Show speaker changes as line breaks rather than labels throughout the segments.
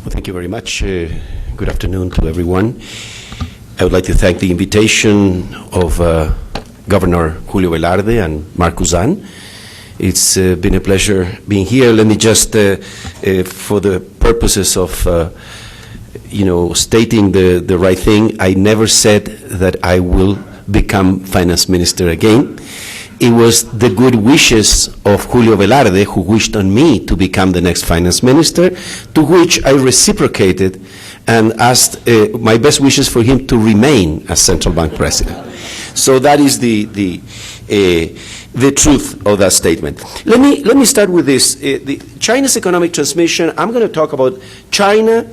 Well, thank you very much. Good afternoon to everyone. I would like to thank the invitation of Governor Julio Velarde and Mark Uzan. It's been a pleasure being here. Let me just, for the purposes of stating the right thing, I never said that I will become finance minister again. It was the good wishes of Julio Velarde, who wished on me to become the next finance minister, to which I reciprocated and asked my best wishes for him to remain as central bank president. So that is the truth of that statement. Let me start with this. China's economic transmission. I'm going to talk about China,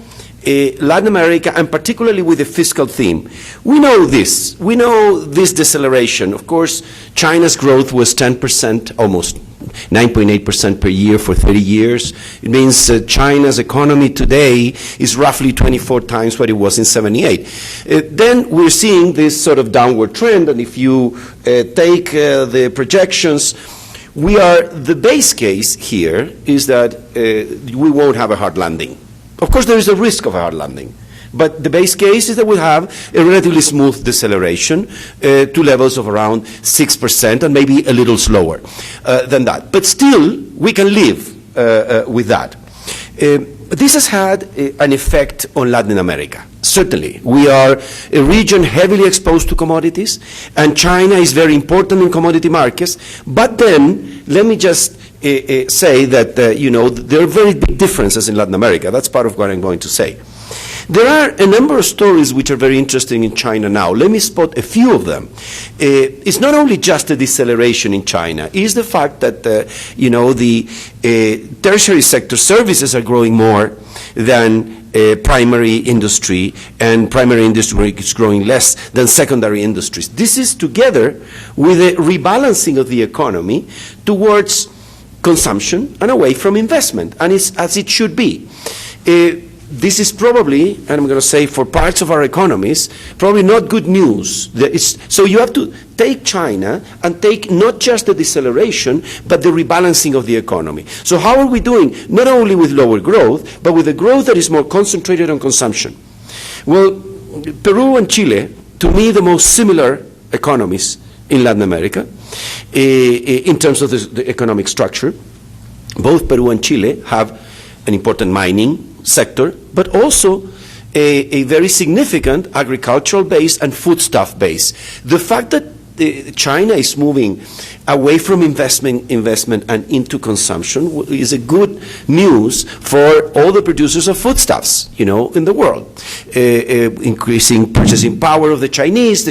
Latin America, and particularly with the fiscal theme. We know this. We know this deceleration. Of course, China's growth was 10%, almost 9.8% per year for 30 years. It means China's economy today is roughly 24 times what it was in 78. Then we're seeing this sort of downward trend, and if you take the projections, the base case here is that we won't have a hard landing. Of course, there is a risk of a hard landing, but the base case is that we'll have a relatively smooth deceleration to levels of around 6% and maybe a little slower than that. But still, we can live with that. This has had an effect on Latin America. Certainly. We are a region heavily exposed to commodities, and China is very important in commodity markets. But then, let me just say that, there are very big differences in Latin America. That's part of what I'm going to say. There are a number of stories which are very interesting in China now. Let me spot a few of them. It's not only just a deceleration in China. It's the fact that, the tertiary sector services are growing more than primary industry, and primary industry is growing less than secondary industries. This is together with a rebalancing of the economy towards consumption and away from investment, and it's as it should be. This is probably, and I'm going to say for parts of our economies, probably not good news. So you have to take China and take not just the deceleration, but the rebalancing of the economy. So how are we doing? Not only with lower growth, but with a growth that is more concentrated on consumption. Well, Peru and Chile, to me, the most similar economies in Latin America, in terms of the economic structure. Both Peru and Chile have an important mining sector, but also a very significant agricultural base and foodstuff base. The fact that China is moving away from investment and into consumption is a good news for all the producers of foodstuffs, in the world. Increasing purchasing power of the Chinese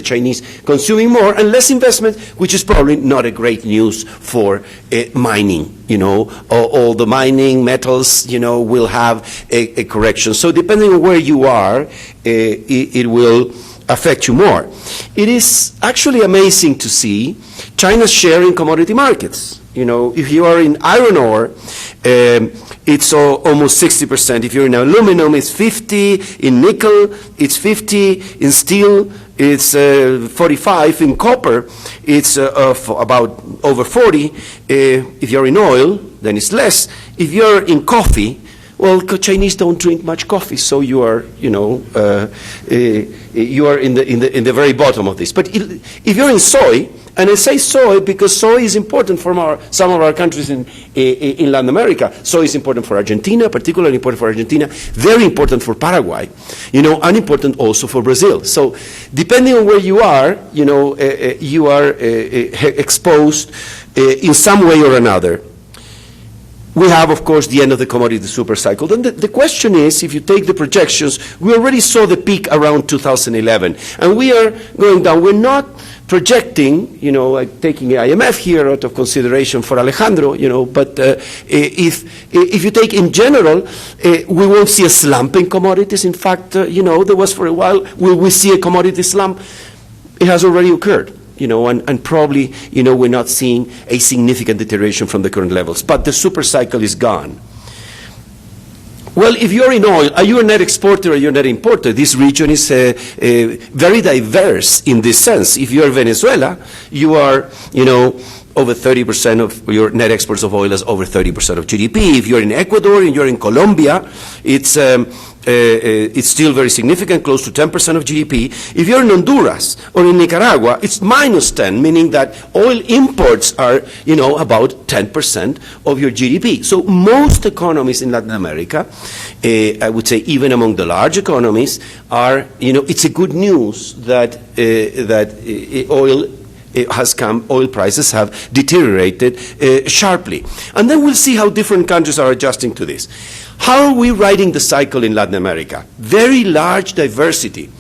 consuming more and less investment, which is probably not a great news for mining. All the mining metals, will have a correction. So depending on where you are, it will affect you more. It is actually amazing to see China's share in commodity markets. If you are in iron ore, it's almost 60%. If you're in aluminum, it's 50%. In nickel, it's 50%. In steel, it's 45%. In copper, it's about over 40%. If you're in oil, then it's less. If you're in coffee, well, Chinese don't drink much coffee, so you are, you are in the very bottom of this. But if you're in soy, and I say soy because soy is important for some of our countries in Latin America. Soy is important for Argentina, particularly important for Argentina, very important for Paraguay, and important also for Brazil. So depending on where you are, you are exposed in some way or another. We have, of course, the end of the commodity super cycle. Then the question is, if you take the projections, we already saw the peak around 2011, and we are going down. We're not projecting, taking the IMF here out of consideration for Alejandro, but if you take in general, we won't see a slump in commodities. In fact, there was for a while, will we see a commodity slump? It has already occurred. And probably, we're not seeing a significant deterioration from the current levels. But the super cycle is gone. Well, if you're in oil, are you a net exporter or you're a net importer? This region is very diverse in this sense. If you're Venezuela, you are, over 30% of your net exports of oil is over 30% of GDP. If you're in Ecuador and you're in Colombia, it's still very significant, close to 10% of GDP. If you're in Honduras or in Nicaragua, it's minus 10, meaning that oil imports are, about 10% of your GDP. So most economies in Latin America, I would say even among the large economies, are, it's a good news that oil prices have deteriorated sharply. And then we'll see how different countries are adjusting to this. How are we riding the cycle in Latin America? Very large diversity.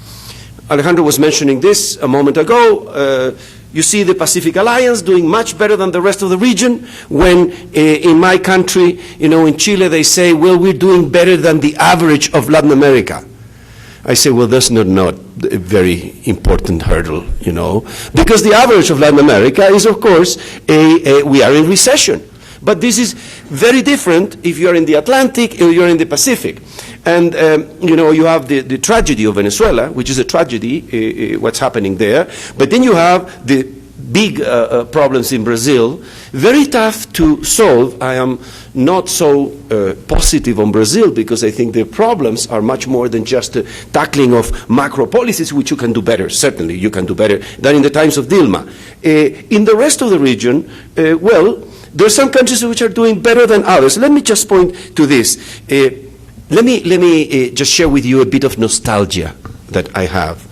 Alejandro was mentioning this a moment ago. You see the Pacific Alliance doing much better than the rest of the region, when in my country, in Chile, they say, well, we're doing better than the average of Latin America. I say, well, that's not a very important hurdle, because the average of Latin America is, of course, we are in recession. But this is very different if you're in the Atlantic or you're in the Pacific. And, you have the tragedy of Venezuela, which is a tragedy, what's happening there. But then you have the big problems in Brazil, very tough to solve. I am not so positive on Brazil, because I think the problems are much more than just the tackling of macro policies, which you can do better. Certainly you can do better than in the times of Dilma. In the rest of the region, there are some countries which are doing better than others. Let me just point to this. Let me just share with you a bit of nostalgia that I have.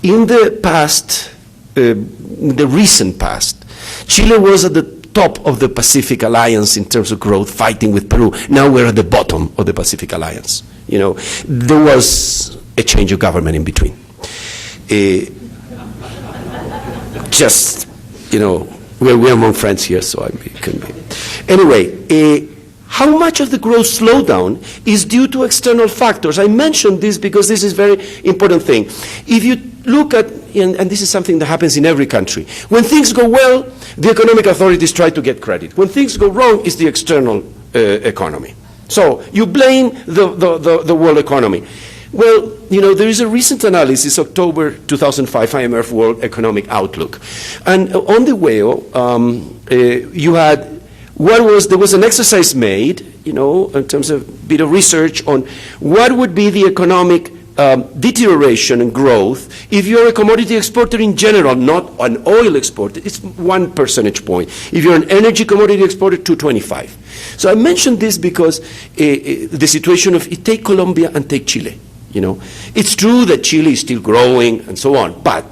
In the past, the recent past, Chile was at the top of the Pacific Alliance in terms of growth, fighting with Peru. Now we're at the bottom of the Pacific Alliance. There was a change of government in between. We're among friends here, so it can be. Anyway, how much of the growth slowdown is due to external factors? I mentioned this because this is a very important thing. If you look at, and this is something that happens in every country, when things go well, the economic authorities try to get credit. When things go wrong, it's the external economy. So you blame the world economy. Well, there is a recent analysis, October 2005, IMF World Economic Outlook. And on the whale, there was an exercise made, in terms of a bit of research on what would be the economic deterioration and growth if you're a commodity exporter in general, not an oil exporter. It's 1 percentage point. If you're an energy commodity exporter, 225. So I mentioned this because the situation of, take Colombia and take Chile. It's true that Chile is still growing and so on, but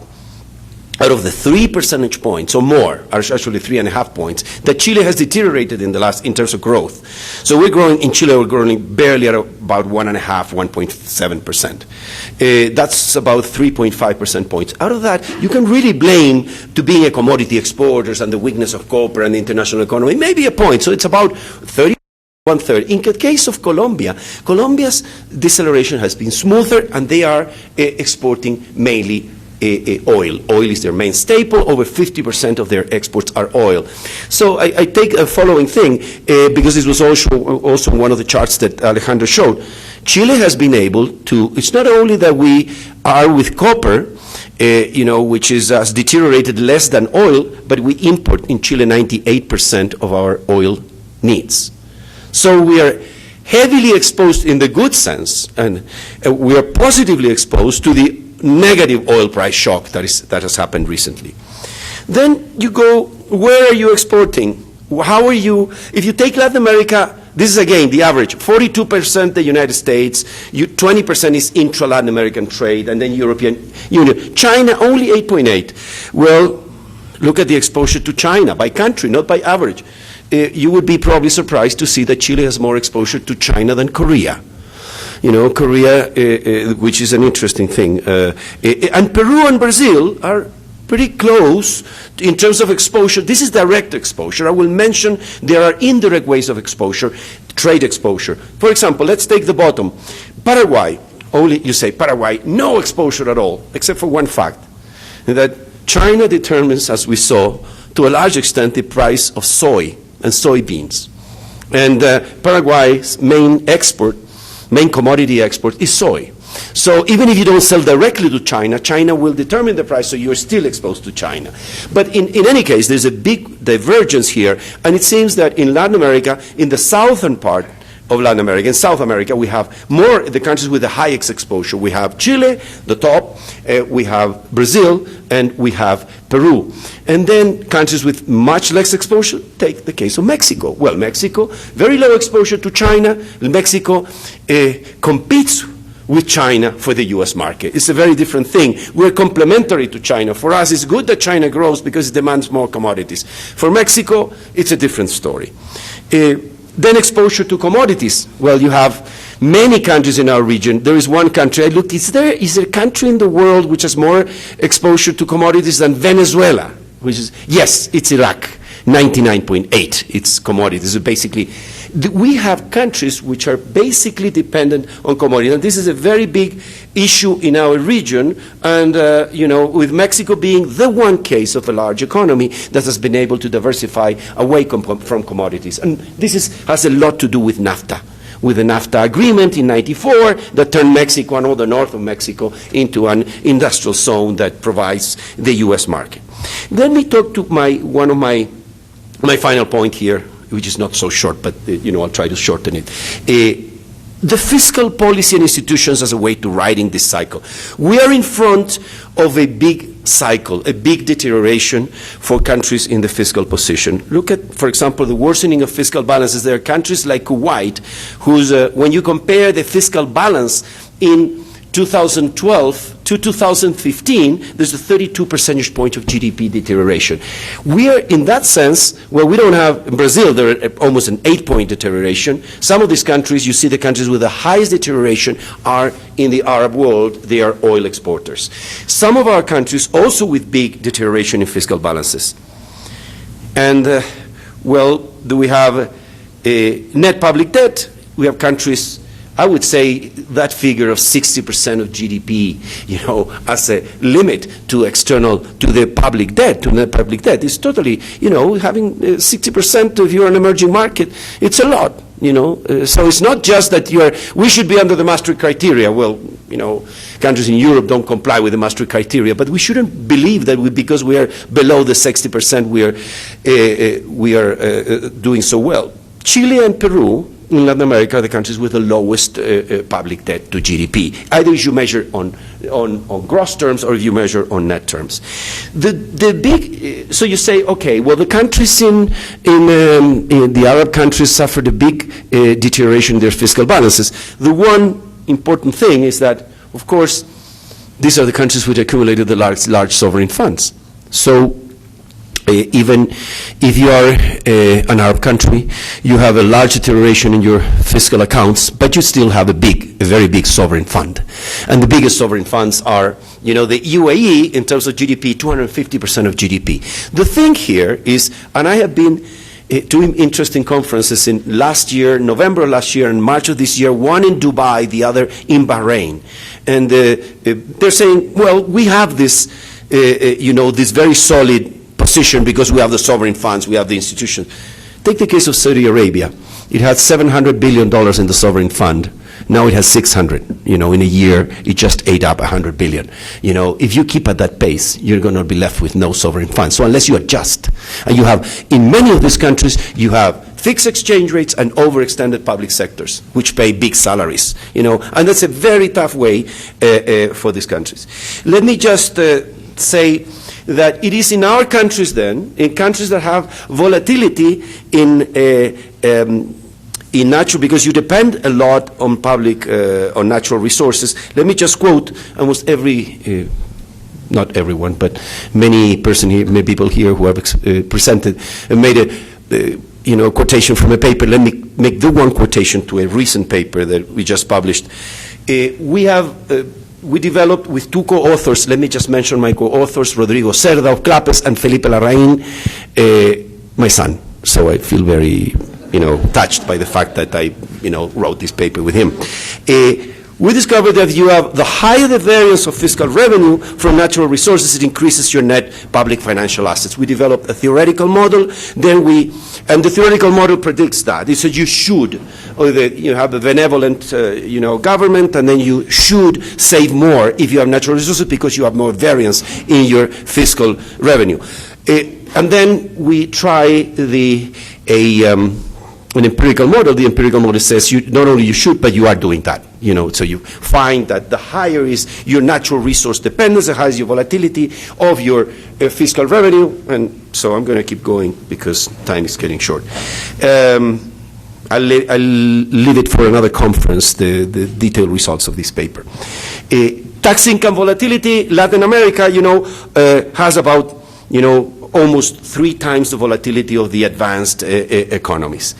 out of the 3 percentage points or more, actually 3.5 points, that Chile has deteriorated in terms of growth. So in Chile, we're growing barely at about 1.5, 1.7%. That's about 3.5 percentage points. Out of that, you can really blame to being a commodity exporters and the weakness of copper and the international economy, maybe a point. So it's about 30. 1/3. In the case of Colombia, Colombia's deceleration has been smoother, and they are exporting mainly oil. Oil is their main staple. Over 50% of their exports are oil. So I take a following thing, because this was also one of the charts that Alejandro showed. Chile has been able to, it's not only that we are with copper, which has deteriorated less than oil, but we import in Chile 98% of our oil needs. So we are heavily exposed in the good sense, and we are positively exposed to the negative oil price shock that has happened recently. Then you go, where are you exporting? How are you, if you take Latin America, this is again the average, 42% the United States, 20% is intra-Latin American trade, and then European Union. China only 8.8. Well, look at the exposure to China by country, not by average. You would be probably surprised to see that Chile has more exposure to China than Korea. Korea, which is an interesting thing. And Peru and Brazil are pretty close in terms of exposure. This is direct exposure. I will mention there are indirect ways of exposure, trade exposure. For example, let's take the bottom. Paraguay, you say Paraguay, no exposure at all, except for one fact, that China determines, as we saw, to a large extent, the price of soy and soybeans. And Paraguay's main commodity export is soy. So even if you don't sell directly to China, China will determine the price, so you're still exposed to China. But in any case, there's a big divergence here, and it seems that in Latin America, in the southern part of Latin America, in South America, we have more the countries with the highest exposure. We have Chile, the top, we have Brazil, and we have Peru. And then countries with much less exposure, take the case of Mexico. Well, Mexico, very low exposure to China. Mexico competes with China for the U.S. market. It's a very different thing. We're complementary to China. For us, it's good that China grows because it demands more commodities. For Mexico, it's a different story. Then exposure to commodities. Well, you have many countries in our region. There is one country, I looked, is there a country in the world which has more exposure to commodities than Venezuela? Which is, yes, it's Iraq, 99.8, it's commodities. So basically, we have countries which are basically dependent on commodities. And this is a very big issue in our region. And, you know, with Mexico being the one case of a large economy that has been able to diversify away from commodities. And this has a lot to do with NAFTA. With the NAFTA agreement in '94 that turned Mexico and all the north of Mexico into an industrial zone that provides the U.S. market. Then we talk to one of my final point here, which is not so short, but you know, I'll try to shorten it. The fiscal policy and institutions as a way to riding this cycle. We are in front of a big cycle, a big deterioration for countries in the fiscal position. Look at, for example, the worsening of fiscal balances. There are countries like Kuwait, whose, when you compare the fiscal balance in 2012 to 2015, there's a 32 percentage point of GDP deterioration. We are, in that sense, where we don't have, in Brazil, there are almost an 8-point deterioration. Some of these countries, you see the countries with the highest deterioration are in the Arab world, they are oil exporters. Some of our countries also with big deterioration in fiscal balances. And, well, do we have net public debt? We have countries, I would say that figure of 60% of GDP, you know, as a limit to the public debt, to net public debt, is totally, you know, having 60% if you're an emerging market, it's a lot, you know. So it's not just that we should be under the Maastricht criteria. Well, you know, countries in Europe don't comply with the Maastricht criteria, but we shouldn't believe that because we are below the 60%, we are doing so well. Chile and Peru in Latin America are the countries with the lowest public debt to GDP. Either you measure on gross terms or if you measure on net terms. So you say, okay, well, the countries in the Arab countries suffered a big deterioration in their fiscal balances. The one important thing is that, of course, these are the countries which accumulated the large sovereign funds. So even if you are an Arab country, you have a large deterioration in your fiscal accounts, but you still have a very big sovereign fund. And the biggest sovereign funds are, you know, the UAE in terms of GDP, 250% of GDP. The thing here is, and I have been doing interesting conferences in November last year and March of this year, one in Dubai, the other in Bahrain. And they're saying, well, we have this, you know, this very solid position because we have the sovereign funds, we have the institutions. Take the case of Saudi Arabia. It had $700 billion in the sovereign fund. Now it has 600. You know, in a year, it just ate up 100 billion. You know, if you keep at that pace, you're going to be left with no sovereign funds. So unless you adjust, and you have, in many of these countries, you have fixed exchange rates and overextended public sectors, which pay big salaries, you know, and that's a very tough way for these countries. Let me just say that it is in our countries then, in countries that have volatility in natural, because you depend a lot on public, on natural resources. Let me just quote almost every, not everyone, but many people here who have presented and made a, you know, quotation from a paper. Let me make the one quotation to a recent paper that we just published. We developed with two co-authors, let me just mention my co-authors, Rodrigo Cerda of Clapes and Felipe Larraín, my son. So I feel very, you know, touched by the fact that I, you know, wrote this paper with him. We discovered that you have the higher the variance of fiscal revenue from natural resources, it increases your net public financial assets. We developed a theoretical model, and the theoretical model predicts that. It says you should, you have a benevolent, government, and then you should save more if you have natural resources because you have more variance in your fiscal revenue. And then we try an empirical model. The empirical model says not only you should, but you are doing that. So you find that the higher is your natural resource dependence, the higher is your volatility of your fiscal revenue. And so I'm going to keep going because time is getting short. I'll leave it for another conference, the detailed results of this paper. Tax income volatility, Latin America, has about, almost 3 times the volatility of the advanced economies.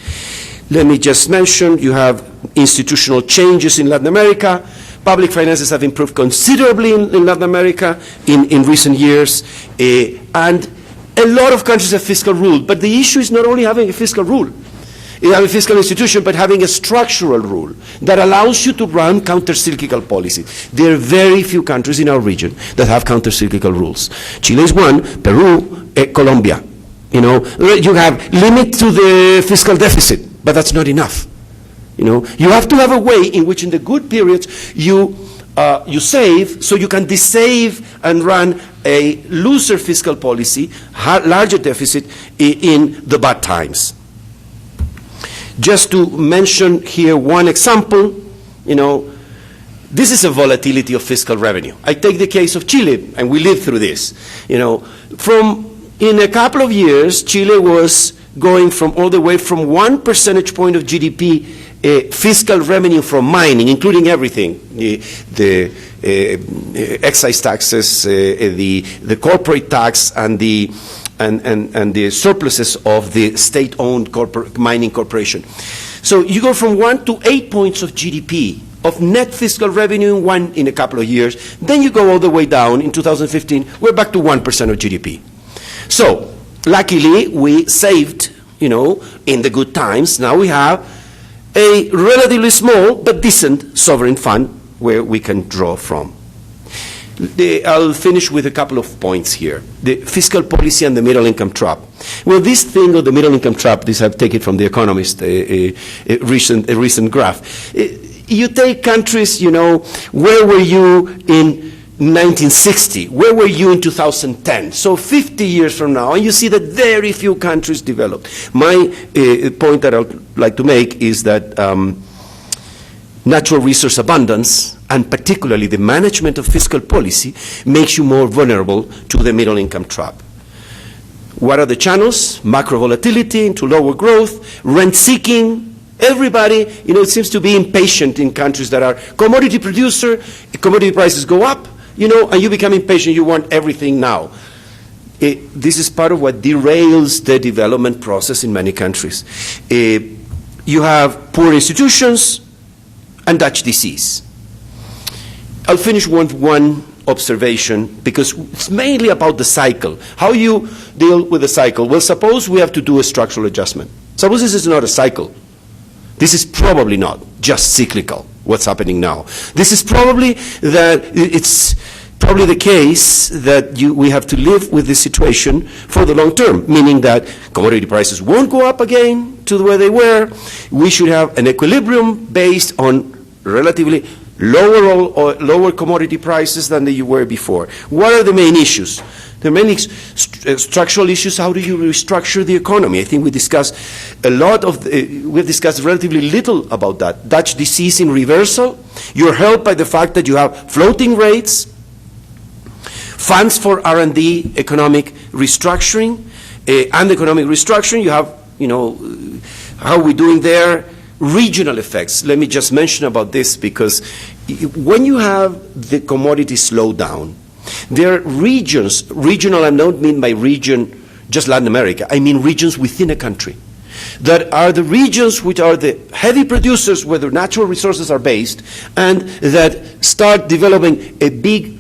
Let me just mention, you have institutional changes in Latin America. Public finances have improved considerably in Latin America in recent years. And a lot of countries have fiscal rule. But the issue is not only having a fiscal rule, having a fiscal institution, but having a structural rule that allows you to run counter-cyclical policies. There are very few countries in our region that have counter-cyclical rules. Chile is one, Peru, Colombia. You have limit to the fiscal deficit, but that's not enough. You have to have a way in which in the good periods you save so you can desave and run a looser fiscal policy, larger deficit in the bad times. Just to mention here one example, this is a volatility of fiscal revenue. I take the case of Chile, and we lived through this. In a couple of years, Chile was going all the way from 1 percentage point of GDP fiscal revenue from mining, including everything, the excise taxes, the corporate tax, and the surpluses of the state-owned mining corporation. So you go from 1 to 8 points of GDP of net fiscal revenue in a couple of years. Then you go all the way down. In 2015, we're back to 1% of GDP. So luckily, we saved, in the good times. Now we have a relatively small but decent sovereign fund where we can draw from. I'll finish with a couple of points here. The fiscal policy and the middle income trap. Well, this thing of the middle income trap, this I've taken from The Economist, a recent graph. You take countries, where were you in 1960? Where were you in 2010? So 50 years from now, and you see that very few countries developed. My point that I'd like to make is that natural resource abundance, and particularly the management of fiscal policy, makes you more vulnerable to the middle income trap. What are the channels? Macro volatility into lower growth, rent seeking. Everybody, it seems to be impatient in countries that are commodity producer. Commodity prices go up, and you become impatient. You want everything now. This is part of what derails the development process in many countries. You have poor institutions and Dutch disease. I'll finish with one observation because it's mainly about the cycle. How you deal with the cycle. Well, suppose we have to do a structural adjustment. Suppose this is not a cycle. This is probably not just cyclical, what's happening now. This is probably it's probably the case that we have to live with this situation for the long term, meaning that commodity prices won't go up again to where they were. We should have an equilibrium based on relatively lower commodity prices than they were before. What are the main issues? There are many structural issues. How do you restructure the economy? I think we discussed we've discussed relatively little about that. Dutch disease in reversal. You're helped by the fact that you have floating rates, funds for R&D, economic restructuring, and economic restructuring. You have, how are we doing there? Regional effects. Let me just mention about this because when you have the commodity slowdown, there are regions, regional I don't mean by region just Latin America, I mean regions within a country, that are the regions which are the heavy producers where the natural resources are based and that start developing a big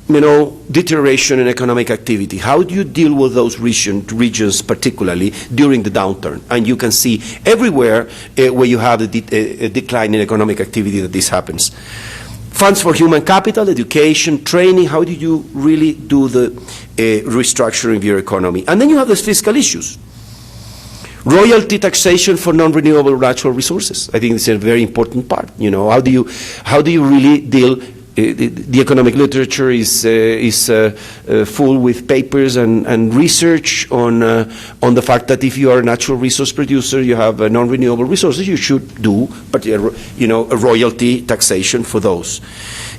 deterioration in economic activity. How do you deal with those regions particularly during the downturn? And you can see everywhere where you have a decline in economic activity that this happens. Funds for human capital, education, training, how do you really do the restructuring of your economy? And then you have these fiscal issues. Royalty taxation for non-renewable natural resources. I think it's a very important part. How do you really deal? The economic literature is full with papers and research on the fact that if you are a natural resource producer, you have non-renewable resources, you should do, a royalty taxation for those.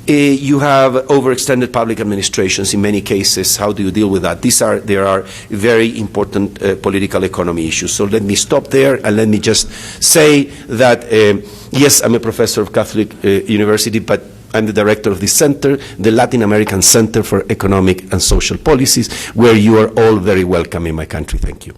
You have overextended public administrations in many cases. How do you deal with that? There are very important political economy issues. So let me stop there and let me just say that, yes, I'm a professor of Catholic University, but I'm the director of this center, the Latin American Center for Economic and Social Policies, where you are all very welcome in my country. Thank you.